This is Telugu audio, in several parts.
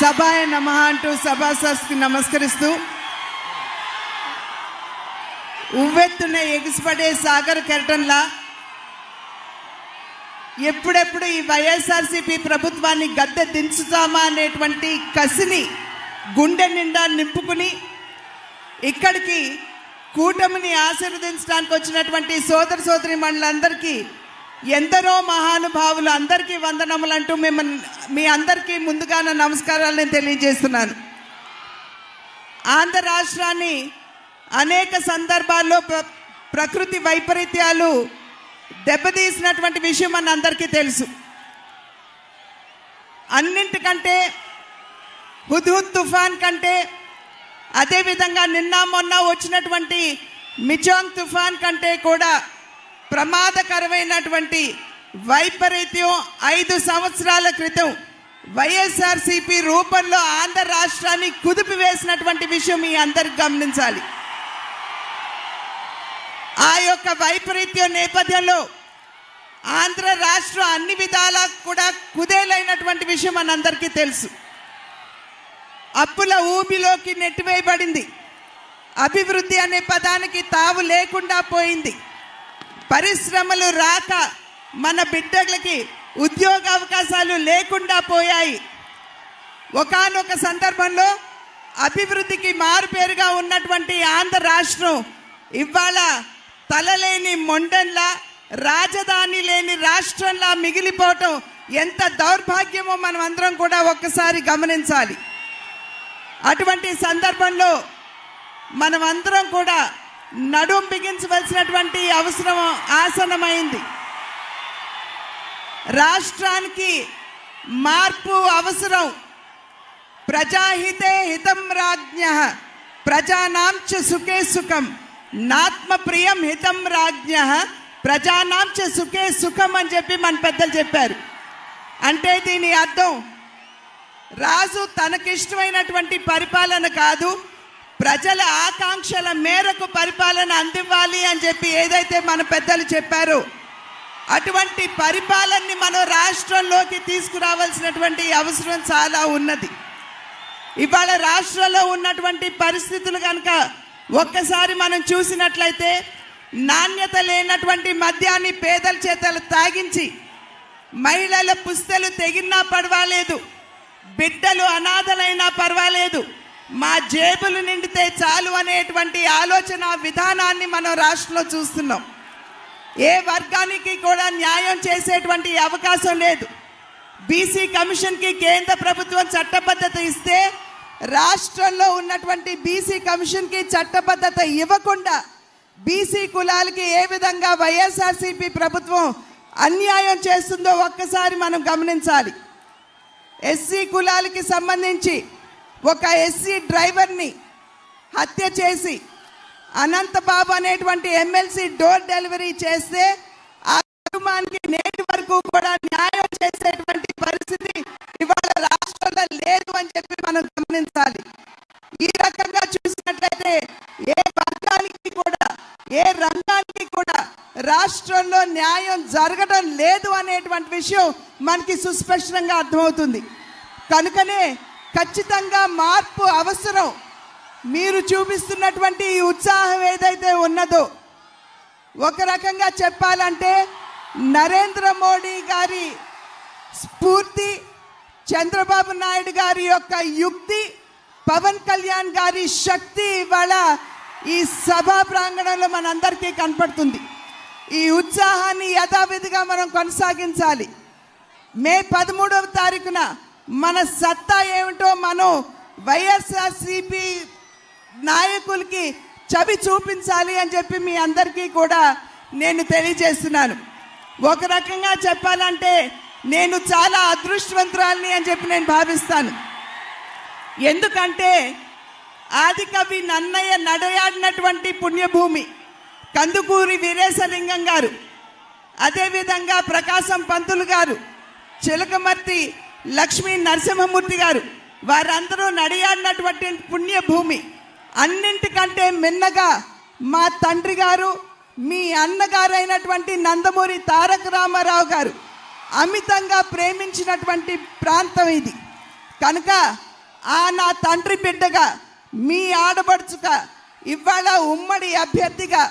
సభాయ నమః అంటూ సభాసస్కి నమస్కరిస్తూ ఉవ్వెత్తున ఎగిసిపడే సాగర్ కెరటంలా ఎప్పుడెప్పుడు ఈ వైఎస్ఆర్సీపీ ప్రభుత్వాన్ని గద్దె దించుతామా అనేటువంటి కసిని గుండె నిండా నింపుకుని ఇక్కడికి కూటమిని ఆశీర్వదించడానికి వచ్చినటువంటి సోదర సోదరీమణులందరికీ ఎందరో మహానుభావులు అందరికీ వందనములు అంటూ మీ అందరికీ ముందుగా నా నమస్కారాలను తెలియజేస్తున్నాను. ఆంధ్ర రాష్ట్రాన్ని అనేక సందర్భాల్లో ప్రకృతి వైపరీత్యాలు దెబ్బతీసినటువంటి విషయం మన అందరికీ తెలుసు. అన్నింటికంటే హుద్హుద్ తుఫాన్ కంటే, అదేవిధంగా నిన్న మొన్న వచ్చినటువంటి మిచాంగ్ తుఫాన్ కంటే కూడా ప్రమాదకరమైనటువంటి వైపరీత్యం 5 సంవత్సరాల క్రితం వైఎస్ఆర్సీపీ రూపంలో ఆంధ్ర రాష్ట్రాన్ని కుదిపివేసినటువంటి విషయం మీ అందరికి గమనించాలి. ఆ యొక్క వైపరీత్యం నేపథ్యంలో ఆంధ్ర రాష్ట్రం అన్ని విధాలా కూడా కుదేలైనటువంటి విషయం మనందరికీ తెలుసు. అప్పుల ఊబిలోకి నెట్టివేయబడింది. అభివృద్ధి అనే పదానికి తావు లేకుండా పోయింది. పరిశ్రమలు రాక మన బిడ్డలకి ఉద్యోగ అవకాశాలు లేకుండా పోయాయి. ఒకానొక సందర్భంలో అభివృద్ధికి మారుపేరుగా ఉన్నటువంటి ఆంధ్ర రాష్ట్రం ఇవాళ తలలేని మొండంలా, రాజధాని లేని రాష్ట్రంలా మిగిలిపోవటం ఎంత దౌర్భాగ్యమో మనం అందరం కూడా ఒక్కసారి గమనించాలి. అటువంటి సందర్భంలో మనం అందరం కూడా నడుం బిగించవలసినటువంటి అవసరం ఆసన్నమైంది. రాష్ట్రానికి మార్పు అవసరం. ప్రజాహితే హితం రాజ్ఞః ప్రజానాం చ సుఖే సుఖం నాత్మ ప్రియం హితం రాజ్ఞః ప్రజానాం చ సుఖే సుఖం అని చెప్పి మన పెద్దలు చెప్పారు. అంటే దీని అర్థం రాజు తనకిష్టమైనటువంటి పరిపాలన కాదు, ప్రజల ఆకాంక్షల మేరకు పరిపాలన అందివ్వాలి అని చెప్పి ఏదైతే మన పెద్దలు చెప్పారో అటువంటి పరిపాలనని మనం రాష్ట్రంలోకి తీసుకురావాల్సినటువంటి అవసరం చాలా ఉన్నది. ఇవాళ రాష్ట్రంలో ఉన్నటువంటి పరిస్థితులు కనుక ఒక్కసారి మనం చూసినట్లయితే నాణ్యత లేనటువంటి మద్యాన్ని పేదల చేతలు తాగించి మహిళల పుస్తలు తెగినా పర్వాలేదు, బిడ్డలు అనాథలైనా పర్వాలేదు, మా జేబులు నిండితే చాలు అనేటువంటి ఆలోచన విధానాన్ని మనం రాష్ట్రంలో చూస్తున్నాం. ఏ వర్గానికి కూడా న్యాయం చేసేటువంటి అవకాశం లేదు. బీసీ కమిషన్కి కేంద్ర ప్రభుత్వం చట్టబద్ధత ఇస్తే రాష్ట్రంలో ఉన్నటువంటి బీసీ కమిషన్కి చట్టబద్ధత ఇవ్వకుండా బీసీ కులాలకి ఏ విధంగా వైఎస్ఆర్సీపీ ప్రభుత్వం అన్యాయం చేస్తుందో ఒక్కసారి మనం గమనించాలి. ఎస్సీ కులాలకి సంబంధించి ఒక ఎస్సీ డ్రైవర్ని హత్య చేసి అనంతబాబు అనేటువంటి ఎమ్మెల్సీ డోర్ డెలివరీ చేస్తే ఆ కుటుంబానికి నేటి వరకు కూడా న్యాయం చేసేటువంటి పరిస్థితి ఇవాళ రాష్ట్రంలో లేదు అని చెప్పి మనం గమనించాలి. ఈ రకంగా చూసినట్లయితే ఏ వర్గానికి కూడా, ఏ రంగానికి కూడా రాష్ట్రంలో న్యాయం జరగడం లేదు అనేటువంటి విషయం మనకి సుస్పష్టంగా అర్థమవుతుంది. కనుకనే ఖచ్చితంగా మార్పు అవసరం. మీరు చూపిస్తున్నటువంటి ఈ ఉత్సాహం ఏదైతే ఉన్నదో, ఒక రకంగా చెప్పాలంటే నరేంద్ర మోడీ గారి స్ఫూర్తి, చంద్రబాబు నాయుడు గారి యొక్క యుక్తి, పవన్ కళ్యాణ్ గారి శక్తి ఇవాళ ఈ సభా ప్రాంగణంలో మనందరికీ కనపడుతుంది. ఈ ఉత్సాహాన్ని యథావిధిగా మనం కొనసాగించాలి. మే 13వ తారీఖున మన సత్తా ఏమిటో మనం వైఎస్ఆర్సీపీ నాయకులకి చవి చూపించాలి అని చెప్పి మీ అందరికీ కూడా నేను తెలియజేస్తున్నాను. ఒక రకంగా చెప్పాలంటే నేను చాలా అదృష్టవంతురాలిని అని చెప్పి నేను భావిస్తాను. ఎందుకంటే ఆదికవి నన్నయ్య నడయాడినటువంటి పుణ్యభూమి కందుకూరి వీరేశలింగం గారు, అదేవిధంగా ప్రకాశం పంతులు గారు, చిలకమర్తి లక్ష్మీ నరసింహమూర్తి గారు, వారందరూ నడియాడినటువంటి పుణ్యభూమి. అన్నింటికంటే మిన్నగా మా తండ్రి గారు, మీ అన్నగారు అయినటువంటి నందమూరి తారక రామారావు గారు అమితంగా ప్రేమించినటువంటి ప్రాంతం ఇది. కనుక నా తండ్రి బిడ్డగా మీ ఆడబడుచుగా ఇవాళ ఉమ్మడి అభ్యర్థిగా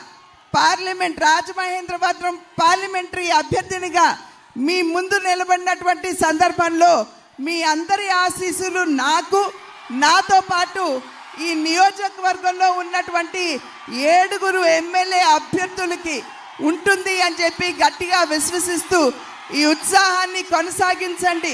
రాజమహేంద్రవరం పార్లమెంటరీ అభ్యర్థినిగా మీ ముందు నిలబడినటువంటి సందర్భంలో మీ అందరి ఆశీస్సులు నాతో పాటు ఈ నియోజకవర్గంలో ఉన్నటువంటి 7 ఎమ్మెల్యే అభ్యర్థులకి ఉంటుంది అని చెప్పి గట్టిగా విశ్వసిస్తూ ఈ ఉత్సాహాన్ని కొనసాగించండి.